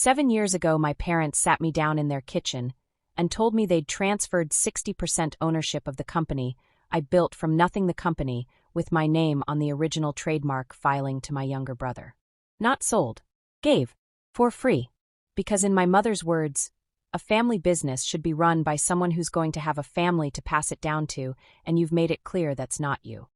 7 years ago, my parents sat me down in their kitchen and told me they'd transferred 60% ownership of the company I built from nothing, the company with my name on the original trademark filing, to my younger brother. Not sold. Gave. For free. Because in my mother's words, a family business should be run by someone who's going to have a family to pass it down to, and you've made it clear that's not you.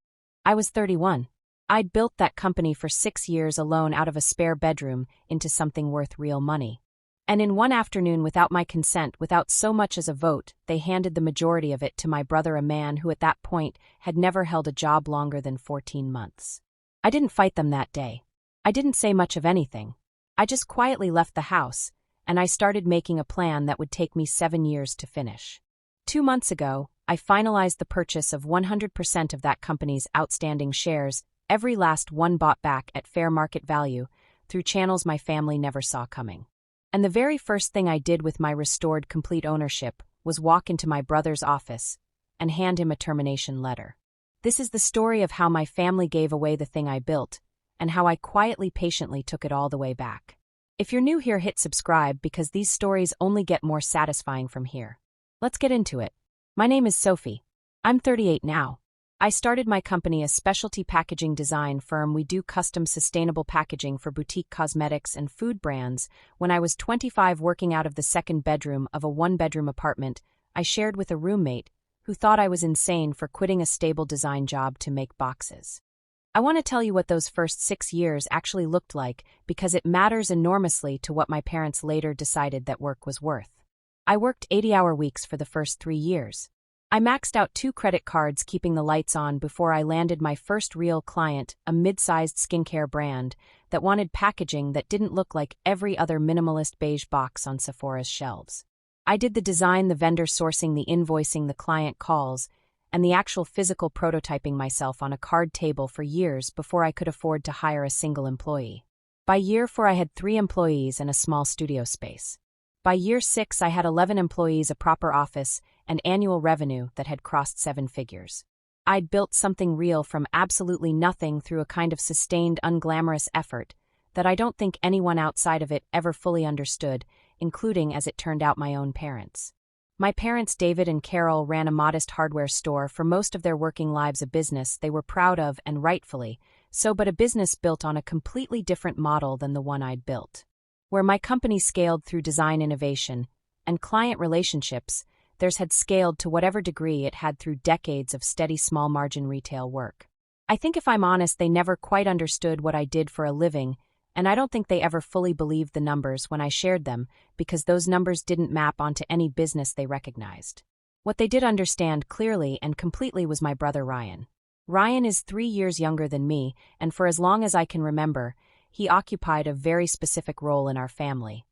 I was 31. I'd built that company for 6 years alone out of a spare bedroom into something worth real money. And in one afternoon, without my consent, without so much as a vote, they handed the majority of it to my brother, a man who at that point had never held a job longer than 14 months. I didn't fight them that day. I didn't say much of anything. I just quietly left the house, and I started making a plan that would take me 7 years to finish. 2 months ago, I finalized the purchase of 100% of that company's outstanding shares, every last one bought back at fair market value, through channels my family never saw coming. And the very first thing I did with my restored complete ownership was walk into my brother's office and hand him a termination letter. This is the story of how my family gave away the thing I built, and how I quietly, patiently took it all the way back. If you're new here, hit subscribe, because these stories only get more satisfying from here. Let's get into it. My name is Sophie. I'm 38 now. I started my company, a specialty packaging design firm. We do custom sustainable packaging for boutique cosmetics and food brands, when I was 25, working out of the second bedroom of a 1-bedroom apartment I shared with a roommate who thought I was insane for quitting a stable design job to make boxes. I want to tell you what those first 6 years actually looked like, because it matters enormously to what my parents later decided that work was worth. I worked 80-hour weeks for the first 3 years. I maxed out 2 credit cards, keeping the lights on, before I landed my first real client, a mid-sized skincare brand that wanted packaging that didn't look like every other minimalist beige box on Sephora's shelves. I did the design, the vendor sourcing, the invoicing, the client calls, and the actual physical prototyping myself on a card table for years before I could afford to hire a single employee. By year 4, I had 3 employees and a small studio space. By year 6, I had 11 employees, a proper office, and annual revenue that had crossed 7 figures. I'd built something real from absolutely nothing through a kind of sustained, unglamorous effort that I don't think anyone outside of it ever fully understood, including, as it turned out, my own parents. My parents, David and Carol, ran a modest hardware store, for most of their working lives a business they were proud of, and rightfully so, but a business built on a completely different model than the one I'd built. Where my company scaled through design innovation and client relationships, theirs had scaled to whatever degree it had through decades of steady small margin retail work. I think, if I'm honest, they never quite understood what I did for a living, and I don't think they ever fully believed the numbers when I shared them, because those numbers didn't map onto any business they recognized. What they did understand clearly and completely was my brother Ryan. Ryan is 3 years younger than me, and for as long as I can remember, he occupied a very specific role in our family.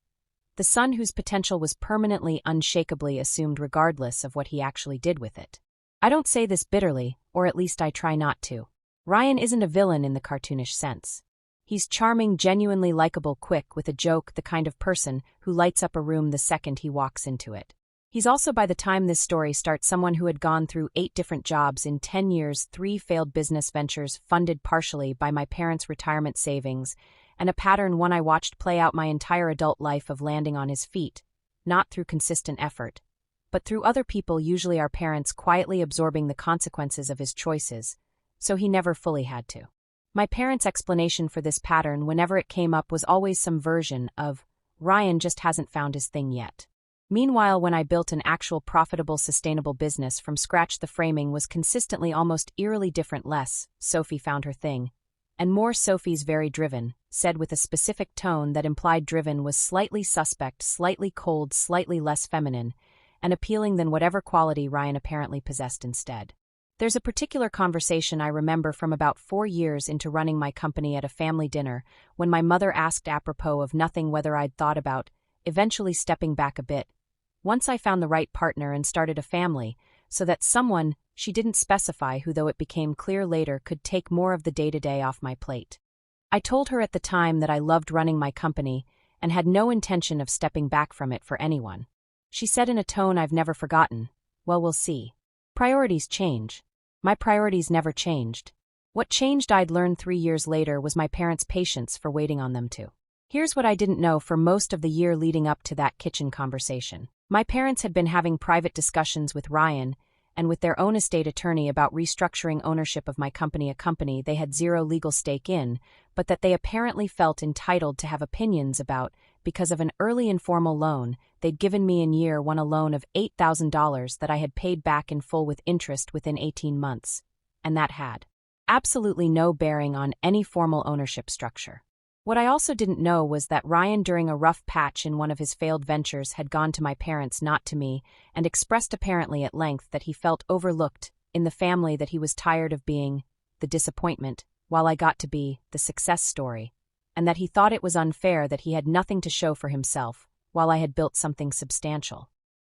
The son whose potential was permanently, unshakably assumed regardless of what he actually did with it. I don't say this bitterly, or at least I try not to. Ryan isn't a villain in the cartoonish sense. He's charming, genuinely likable, quick with a joke, the kind of person who lights up a room the second he walks into it. He's also, by the time this story starts, someone who had gone through 8 different jobs in 10 years, 3 failed business ventures funded partially by my parents' retirement savings, and a pattern one I watched play out my entire adult life of landing on his feet, not through consistent effort, but through other people, usually our parents, quietly absorbing the consequences of his choices, so he never fully had to. My parents' explanation for this pattern, whenever it came up, was always some version of, Ryan just hasn't found his thing yet. Meanwhile, when I built an actual profitable, sustainable business from scratch, the framing was consistently almost eerily different. Less, Sophie found her thing, and more, Sophie's very driven, said with a specific tone that implied driven was slightly suspect, slightly cold, slightly less feminine, and appealing than whatever quality Ryan apparently possessed instead. There's a particular conversation I remember from about 4 years into running my company at a family dinner, when my mother asked, apropos of nothing, whether I'd thought about eventually stepping back a bit, once I found the right partner and started a family, so that someone, she didn't specify who, though it became clear later, could take more of the day-to-day off my plate. I told her at the time that I loved running my company and had no intention of stepping back from it for anyone. She said in a tone I've never forgotten, "Well, we'll see. Priorities change." My priorities never changed. What changed, I'd learned 3 years later, was my parents' patience for waiting on them to. Here's what I didn't know for most of the year leading up to that kitchen conversation. My parents had been having private discussions with Ryan and with their own estate attorney about restructuring ownership of my company, a company they had zero legal stake in, but that they apparently felt entitled to have opinions about because of an early informal loan they'd given me in year one, a loan of $8,000 that I had paid back in full with interest within 18 months, and that had absolutely no bearing on any formal ownership structure. What I also didn't know was that Ryan, during a rough patch in one of his failed ventures, had gone to my parents, not to me, and expressed apparently at length that he felt overlooked in the family, that he was tired of being the disappointment while I got to be the success story, and that he thought it was unfair that he had nothing to show for himself while I had built something substantial.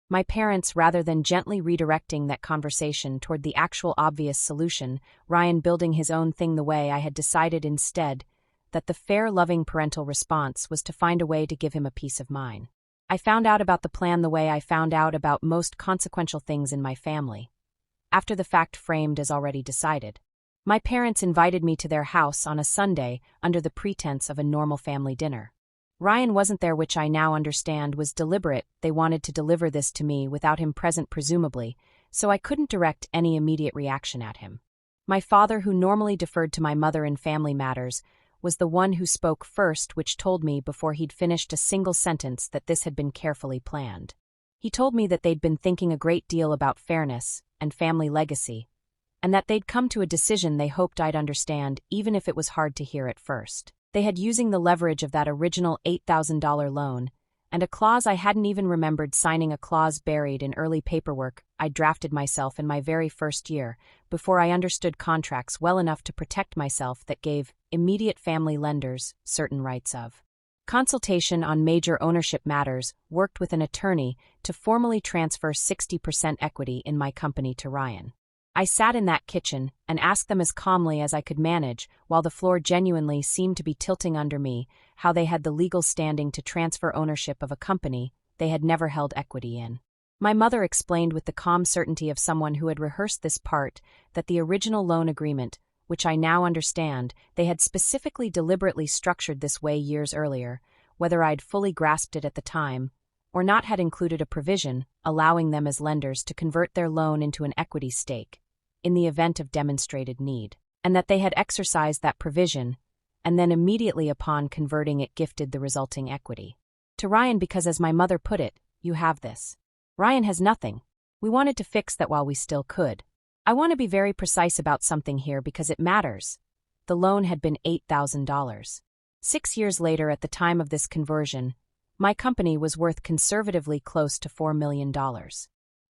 My parents, rather than gently redirecting that conversation toward the actual obvious solution, Ryan building his own thing the way I had decided instead, that the fair, loving parental response was to find a way to give him a piece of mine. I found out about the plan the way I found out about most consequential things in my family, after the fact framed as already decided. My parents invited me to their house on a Sunday under the pretense of a normal family dinner. Ryan wasn't there, which I now understand was deliberate. They wanted to deliver this to me without him present, presumably, so I couldn't direct any immediate reaction at him. My father, who normally deferred to my mother in family matters, was the one who spoke first, which told me before he'd finished a single sentence that this had been carefully planned. He told me that they'd been thinking a great deal about fairness and family legacy, and that they'd come to a decision they hoped I'd understand, even if it was hard to hear at first. They had, using the leverage of that original $8,000 loan, and a clause I hadn't even remembered signing, a clause buried in early paperwork I'd drafted myself in my very first year, before I understood contracts well enough to protect myself, that gave immediate family lenders certain rights of consultation on major ownership matters, worked with an attorney to formally transfer 60% equity in my company to Ryan. I sat in that kitchen and asked them as calmly as I could manage, while the floor genuinely seemed to be tilting under me, how they had the legal standing to transfer ownership of a company they had never held equity in. My mother explained with the calm certainty of someone who had rehearsed this part that the original loan agreement, which I now understand they had specifically deliberately structured this way years earlier, whether I'd fully grasped it at the time or not, had included a provision allowing them as lenders to convert their loan into an equity stake in the event of demonstrated need, and that they had exercised that provision and then immediately upon converting it gifted the resulting equity to Ryan because, as my mother put it, "You have this. Ryan has nothing." We wanted to fix that while we still could. I want to be very precise about something here because it matters. The loan had been $8,000. 6 years later, at the time of this conversion, my company was worth conservatively close to $4 million.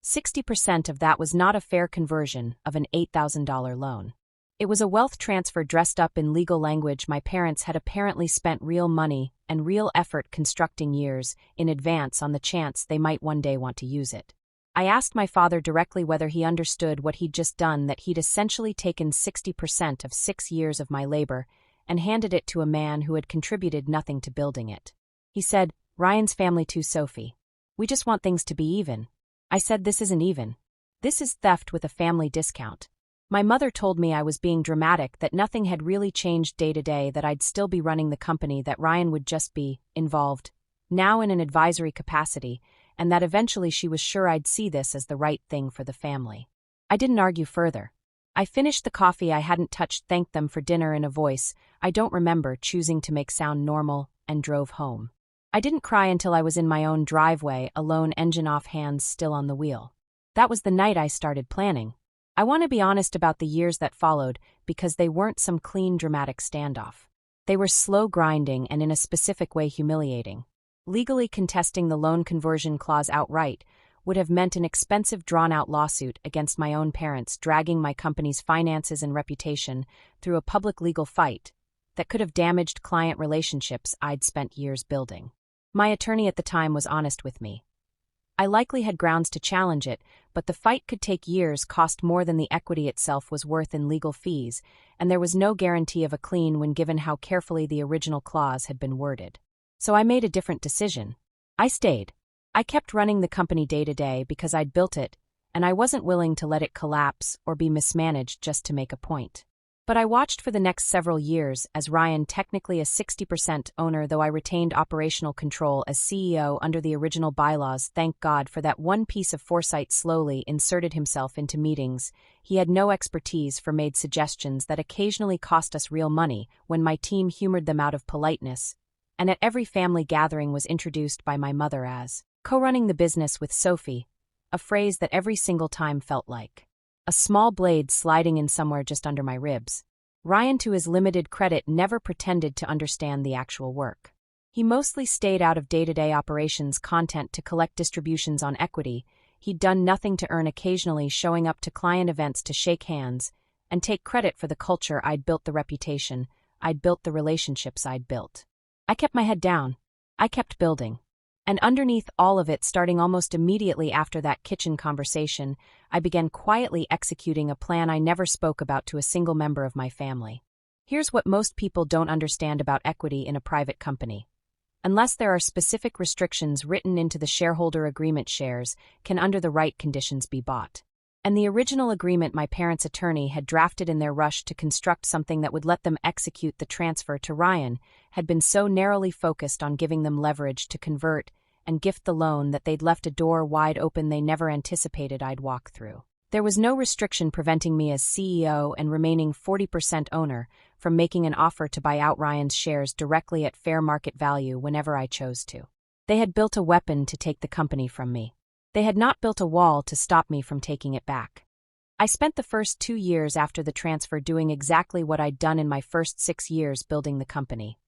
60% of that was not a fair conversion of an $8,000 loan. It was a wealth transfer dressed up in legal language my parents had apparently spent real money and real effort constructing years in advance on the chance they might one day want to use it. I asked my father directly whether he understood what he'd just done, that he'd essentially taken 60% of 6 years of my labor and handed it to a man who had contributed nothing to building it. He said, "Ryan's family too, Sophie. We just want things to be even." I said, "This isn't even. This is theft with a family discount." My mother told me I was being dramatic, that nothing had really changed day to day, that I'd still be running the company, that Ryan would just be involved, now in an advisory capacity, and that eventually she was sure I'd see this as the right thing for the family. I didn't argue further. I finished the coffee I hadn't touched, thanked them for dinner in a voice I don't remember choosing to make sound normal, and drove home. I didn't cry until I was in my own driveway, alone, engine off, hands still on the wheel. That was the night I started planning. I want to be honest about the years that followed, because they weren't some clean, dramatic standoff. They were slow grinding and in a specific way humiliating. Legally contesting the loan conversion clause outright would have meant an expensive, drawn-out lawsuit against my own parents, dragging my company's finances and reputation through a public legal fight that could have damaged client relationships I'd spent years building. My attorney at the time was honest with me. I likely had grounds to challenge it, but the fight could take years, cost more than the equity itself was worth in legal fees, and there was no guarantee of a clean win given how carefully the original clause had been worded. So I made a different decision. I stayed. I kept running the company day to day because I'd built it, and I wasn't willing to let it collapse or be mismanaged just to make a point. But I watched for the next several years as Ryan, technically a 60% owner, though I retained operational control as CEO under the original bylaws. Thank God for that one piece of foresight. Slowly inserted himself into meetings. He had no expertise for made suggestions that occasionally cost us real money when my team humored them out of politeness, and at every family gathering was introduced by my mother as co-running the business with Sophie, a phrase that every single time felt like a small blade sliding in somewhere just under my ribs. Ryan, to his limited credit, never pretended to understand the actual work. He mostly stayed out of day-to-day operations content to collect distributions on equity. He'd done nothing to earn, occasionally showing up to client events to shake hands and take credit for the culture I'd built, the reputation I'd built, the relationships I'd built. I kept my head down. I kept building. And underneath all of it, starting almost immediately after that kitchen conversation, I began quietly executing a plan I never spoke about to a single member of my family. Here's what most people don't understand about equity in a private company. Unless there are specific restrictions written into the shareholder agreement, shares can, under the right conditions, be bought. And the original agreement my parents' attorney had drafted in their rush to construct something that would let them execute the transfer to Ryan had been so narrowly focused on giving them leverage to convert and gift the loan that they'd left a door wide open they never anticipated I'd walk through. There was no restriction preventing me as CEO and remaining 40% owner from making an offer to buy out Ryan's shares directly at fair market value whenever I chose to. They had built a weapon to take the company from me. They had not built a wall to stop me from taking it back. I spent the first 2 years after the transfer doing exactly what I'd done in my first 6 years building the company.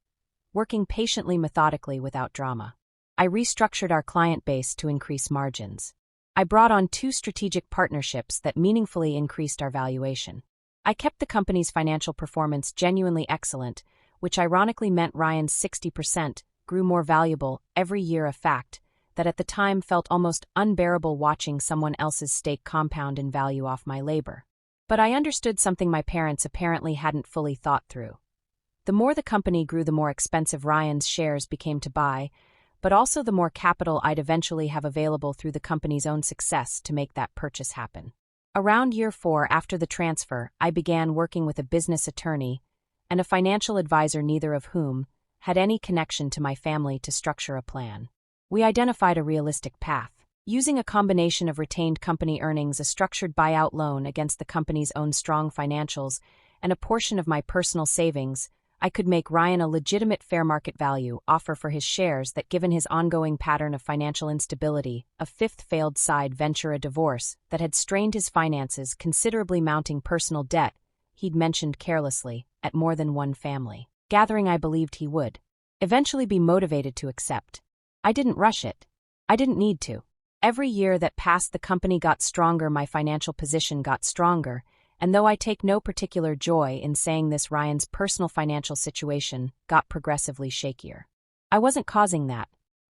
Working patiently, methodically, without drama. I restructured our client base to increase margins. I brought on 2 strategic partnerships that meaningfully increased our valuation. I kept the company's financial performance genuinely excellent, which ironically meant Ryan's 60% grew more valuable every year, a fact that at the time felt almost unbearable, watching someone else's stake compound in value off my labor. But I understood something my parents apparently hadn't fully thought through. The more the company grew, the more expensive Ryan's shares became to buy, but also the more capital I'd eventually have available through the company's own success to make that purchase happen. Around year 4 after the transfer, I began working with a business attorney and a financial advisor, neither of whom had any connection to my family, to structure a plan. We identified a realistic path. Using a combination of retained company earnings, a structured buyout loan against the company's own strong financials, and a portion of my personal savings, I could make Ryan a legitimate fair market value offer for his shares that, given his ongoing pattern of financial instability, a 5th failed side venture, a divorce that had strained his finances considerably, mounting personal debt he'd mentioned carelessly at more than one family gathering, I believed he would eventually be motivated to accept. I didn't rush it. I didn't need to. Every year that passed, the company got stronger, my financial position got stronger, and though I take no particular joy in saying this, Ryan's personal financial situation got progressively shakier. I wasn't causing that.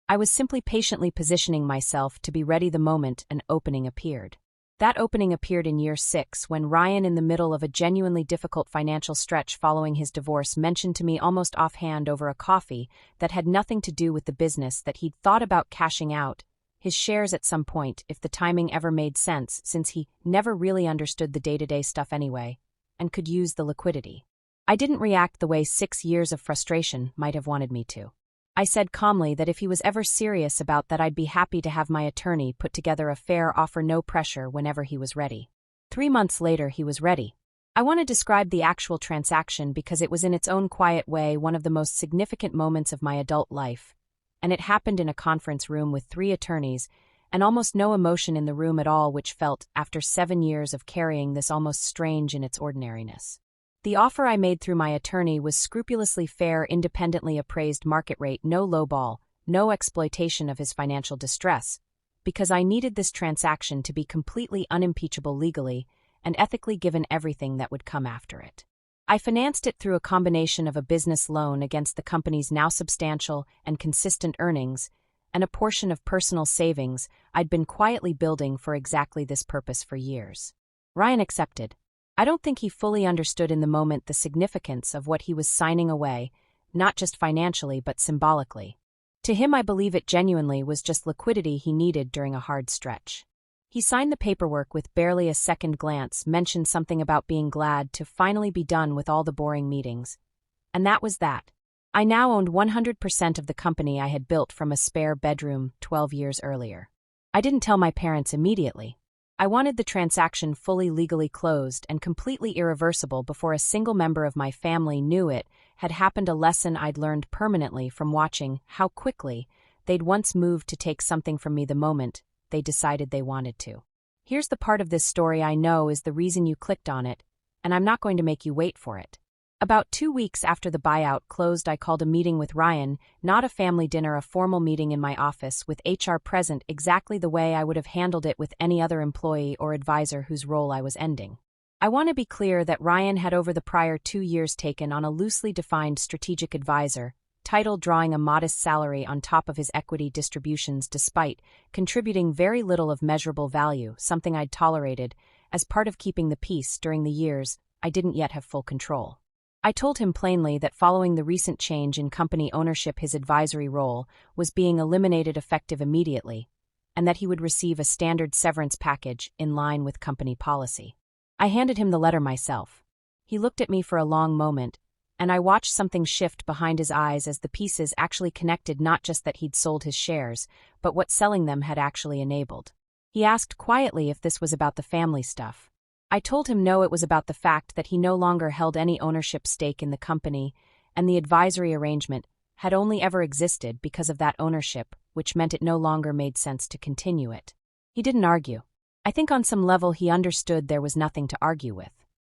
I was simply patiently positioning myself to be ready the moment an opening appeared. That opening appeared in year 6 when Ryan, in the middle of a genuinely difficult financial stretch following his divorce, mentioned to me almost offhand over a coffee that had nothing to do with the business that he'd thought about cashing out his shares at some point, if the timing ever made sense, since he never really understood the day-to-day stuff anyway, and could use the liquidity. I didn't react the way 6 years of frustration might have wanted me to. I said calmly that if he was ever serious about that, I'd be happy to have my attorney put together a fair offer, no pressure, whenever he was ready. 3 months later, he was ready. I want to describe the actual transaction because it was, in its own quiet way, one of the most significant moments of my adult life. And it happened in a conference room with 3 attorneys, and almost no emotion in the room at all, which felt, after 7 years of carrying this, almost strange in its ordinariness. The offer I made through my attorney was scrupulously fair, independently appraised market rate, no lowball, no exploitation of his financial distress, because I needed this transaction to be completely unimpeachable legally and ethically, given everything that would come after it. I financed it through a combination of a business loan against the company's now substantial and consistent earnings, and a portion of personal savings I'd been quietly building for exactly this purpose for years. Ryan accepted. I don't think he fully understood in the moment the significance of what he was signing away, not just financially but symbolically. To him, I believe it genuinely was just liquidity he needed during a hard stretch. He signed the paperwork with barely a second glance, mentioned something about being glad to finally be done with all the boring meetings. And that was that. I now owned 100% of the company I had built from a spare bedroom 12 years earlier. I didn't tell my parents immediately. I wanted the transaction fully legally closed and completely irreversible before a single member of my family knew it had happened, a lesson I'd learned permanently from watching how quickly they'd once moved to take something from me the moment they decided they wanted to. Here's the part of this story I know is the reason you clicked on it, and I'm not going to make you wait for it. About 2 weeks after the buyout closed, I called a meeting with Ryan, not a family dinner, a formal meeting in my office with HR present, exactly the way I would have handled it with any other employee or advisor whose role I was ending. I want to be clear that Ryan had over the prior 2 years taken on a loosely defined strategic advisor title, drawing a modest salary on top of his equity distributions despite contributing very little of measurable value, something I'd tolerated as part of keeping the peace during the years I didn't yet have full control. I told him plainly that following the recent change in company ownership, his advisory role was being eliminated effective immediately, and that he would receive a standard severance package in line with company policy. I handed him the letter myself. He looked at me for a long moment, and I watched something shift behind his eyes as the pieces actually connected, not just that he'd sold his shares, but what selling them had actually enabled. He asked quietly if this was about the family stuff. I told him no, it was about the fact that he no longer held any ownership stake in the company, and the advisory arrangement had only ever existed because of that ownership, which meant it no longer made sense to continue it. He didn't argue. I think on some level he understood there was nothing to argue with.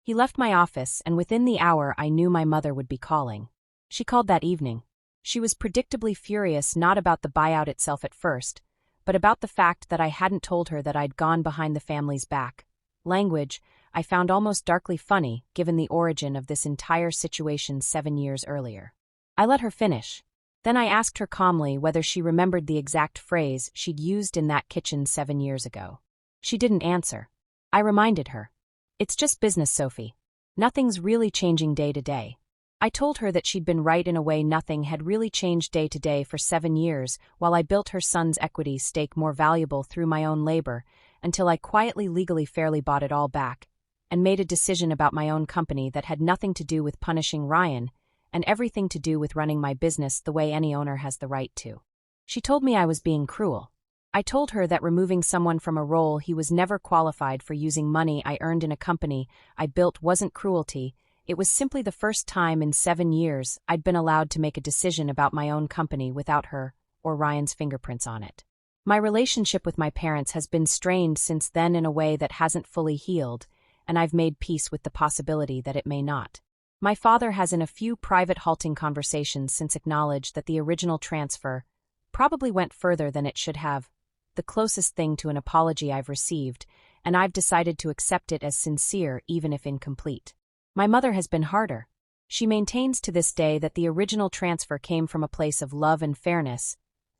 He left my office, and within the hour I knew my mother would be calling. She called that evening. She was predictably furious, not about the buyout itself at first, but about the fact that I hadn't told her that I'd gone behind the family's back. Language I found almost darkly funny, given the origin of this entire situation 7 years earlier. I let her finish. Then I asked her calmly whether she remembered the exact phrase she'd used in that kitchen 7 years ago. She didn't answer. I reminded her. It's just business, Sophie. Nothing's really changing day to day. I told her that she'd been right in a way. Nothing had really changed day to day for 7 years, while I built her son's equity stake more valuable through my own labor, until I quietly, legally, fairly bought it all back, and made a decision about my own company that had nothing to do with punishing Ryan, and everything to do with running my business the way any owner has the right to. She told me I was being cruel. I told her that removing someone from a role he was never qualified for using money I earned in a company I built wasn't cruelty. It was simply the first time in 7 years I'd been allowed to make a decision about my own company without her or Ryan's fingerprints on it. My relationship with my parents has been strained since then in a way that hasn't fully healed, and I've made peace with the possibility that it may not. My father has, in a few private halting conversations, since acknowledged that the original transfer probably went further than it should have, the closest thing to an apology I've received, and I've decided to accept it as sincere even if incomplete. My mother has been harder. She maintains to this day that the original transfer came from a place of love and fairness,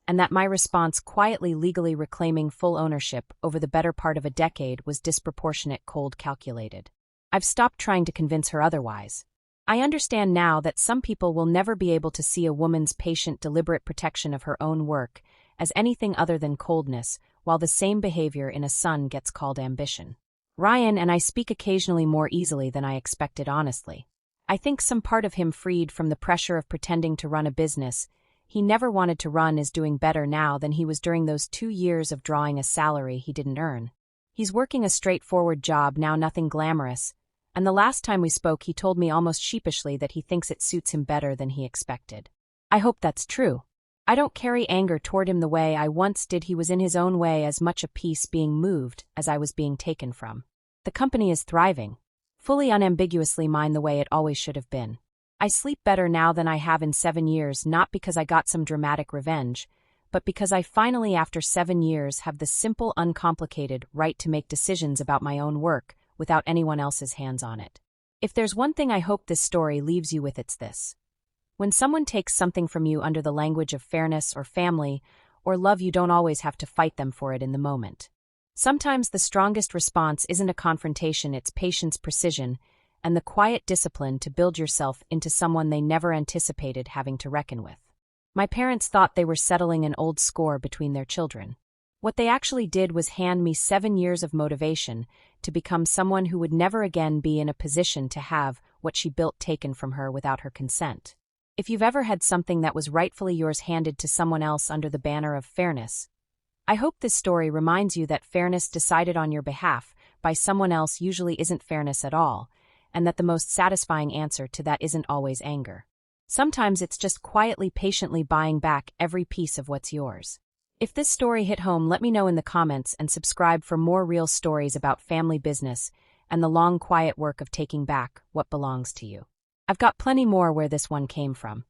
and that my response, quietly, legally reclaiming full ownership over the better part of a decade, was disproportionate, cold, calculated. I've stopped trying to convince her otherwise. I understand now that some people will never be able to see a woman's patient, deliberate protection of her own work as anything other than coldness, while the same behavior in a son gets called ambition. Ryan and I speak occasionally more easily than I expected, honestly. I think some part of him, freed from the pressure of pretending to run a business he never wanted to run, is doing better now than he was during those 2 years of drawing a salary he didn't earn. He's working a straightforward job now, nothing glamorous, and the last time we spoke he told me almost sheepishly that he thinks it suits him better than he expected. I hope that's true. I don't carry anger toward him the way I once did. He was in his own way as much a piece being moved as I was being taken from. The company is thriving. Fully unambiguously mine, the way it always should have been. I sleep better now than I have in 7 years, not because I got some dramatic revenge, but because I finally, after 7 years, have the simple, uncomplicated right to make decisions about my own work without anyone else's hands on it. If there's one thing I hope this story leaves you with, it's this. When someone takes something from you under the language of fairness or family or love, you don't always have to fight them for it in the moment. Sometimes the strongest response isn't a confrontation, it's patience, precision, and the quiet discipline to build yourself into someone they never anticipated having to reckon with. My parents thought they were settling an old score between their children. What they actually did was hand me 7 years of motivation to become someone who would never again be in a position to have what she built taken from her without her consent. If you've ever had something that was rightfully yours handed to someone else under the banner of fairness, I hope this story reminds you that fairness decided on your behalf by someone else usually isn't fairness at all, and that the most satisfying answer to that isn't always anger. Sometimes it's just quietly, patiently buying back every piece of what's yours. If this story hit home, let me know in the comments and subscribe for more real stories about family business and the long, quiet work of taking back what belongs to you. I've got plenty more where this one came from.